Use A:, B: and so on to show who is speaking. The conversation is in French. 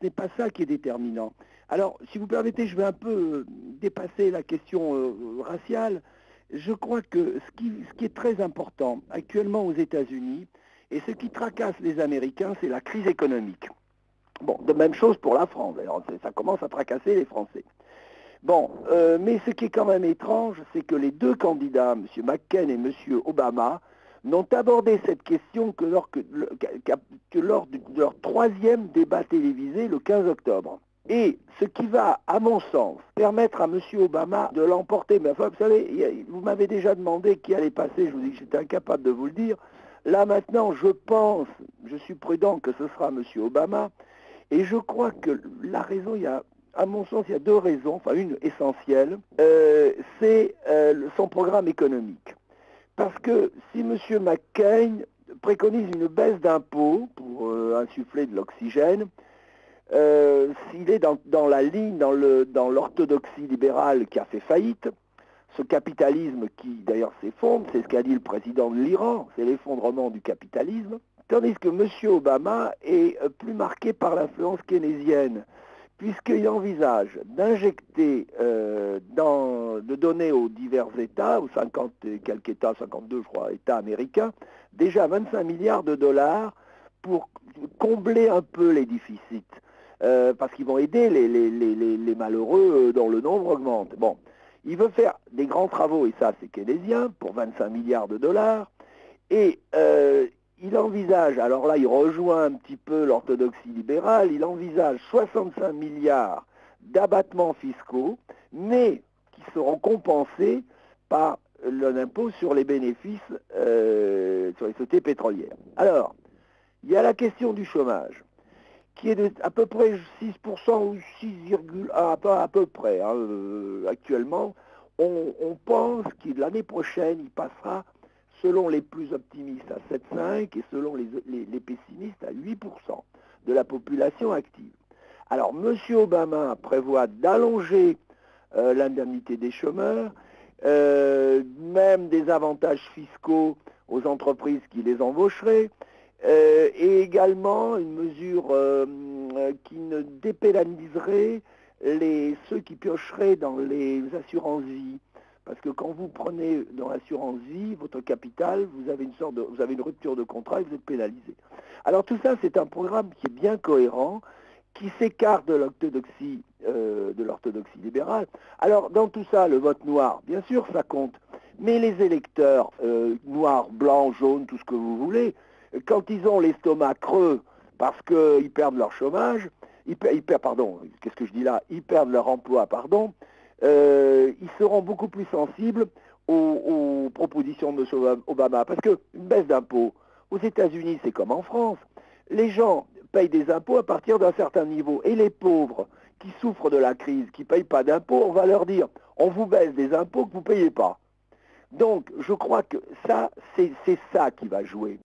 A: n'est pas ça qui est déterminant. Alors, si vous permettez, je vais un peu dépasser la question raciale. Je crois que ce qui est très important actuellement aux États-Unis, et ce qui tracasse les Américains, c'est la crise économique. Bon, de même chose pour la France, d'ailleurs, ça commence à tracasser les Français. Bon, mais ce qui est quand même étrange, c'est que les deux candidats, M. McCain et M. Obama, n'ont abordé cette question que lors de leur troisième débat télévisé le 15 octobre. Et ce qui va, à mon sens, permettre à M. Obama de l'emporter, mais enfin, vous savez, vous m'avez déjà demandé qui allait passer, je vous dis que j'étais incapable de vous le dire. Là maintenant, je suis prudent que ce sera M. Obama, et je crois que la raison, à mon sens, il y a deux raisons, enfin une essentielle, c'est son programme économique. Parce que si M. McCain préconise une baisse d'impôts pour insuffler de l'oxygène, s'il est dans la ligne, dans l'orthodoxie libérale qui a fait faillite, ce capitalisme qui d'ailleurs s'effondre, c'est ce qu'a dit le président de l'Iran, c'est l'effondrement du capitalisme, tandis que M. Obama est plus marqué par l'influence keynésienne, puisqu'il envisage d'injecter, de donner aux divers États, aux 50 et quelques États, 52 je crois, États américains, déjà 25 milliards de dollars pour combler un peu les déficits, parce qu'ils vont aider les malheureux dont le nombre augmente. Bon, il veut faire des grands travaux, et ça c'est keynésien, pour 25 milliards de dollars, et il envisage, alors là il rejoint un petit peu l'orthodoxie libérale, il envisage 65 milliards d'abattements fiscaux, mais qui seront compensés par l'impôt sur les bénéfices sur les sociétés pétrolières. Alors, il y a la question du chômage, qui est à peu près 6% ou 6,1% à peu près. Actuellement, on pense que l'année prochaine, il passera, selon les plus optimistes, à 7,5% et selon les pessimistes, à 8% de la population active. Alors, M. Obama prévoit d'allonger l'indemnité des chômeurs, même des avantages fiscaux aux entreprises qui les embaucheraient, et également une mesure qui ne dépénaliserait ceux qui piocheraient dans les assurances-vie. Parce que quand vous prenez dans l'assurance vie, votre capital, vous avez une rupture de contrat et vous êtes pénalisé. Alors tout ça, c'est un programme qui est bien cohérent, qui s'écarte de l'orthodoxie libérale. Alors dans tout ça, le vote noir, bien sûr, ça compte. Mais les électeurs noirs, blancs, jaunes, tout ce que vous voulez, quand ils ont l'estomac creux parce qu'ils perdent leur chômage, ils perdent leur emploi, ils seront beaucoup plus sensibles aux propositions de M. Obama. Parce qu'une baisse d'impôts, aux États-Unis, c'est comme en France. Les gens payent des impôts à partir d'un certain niveau. Et les pauvres qui souffrent de la crise, qui ne payent pas d'impôts, on va leur dire, on vous baisse des impôts que vous ne payez pas. Donc, je crois que ça, c'est ça qui va jouer.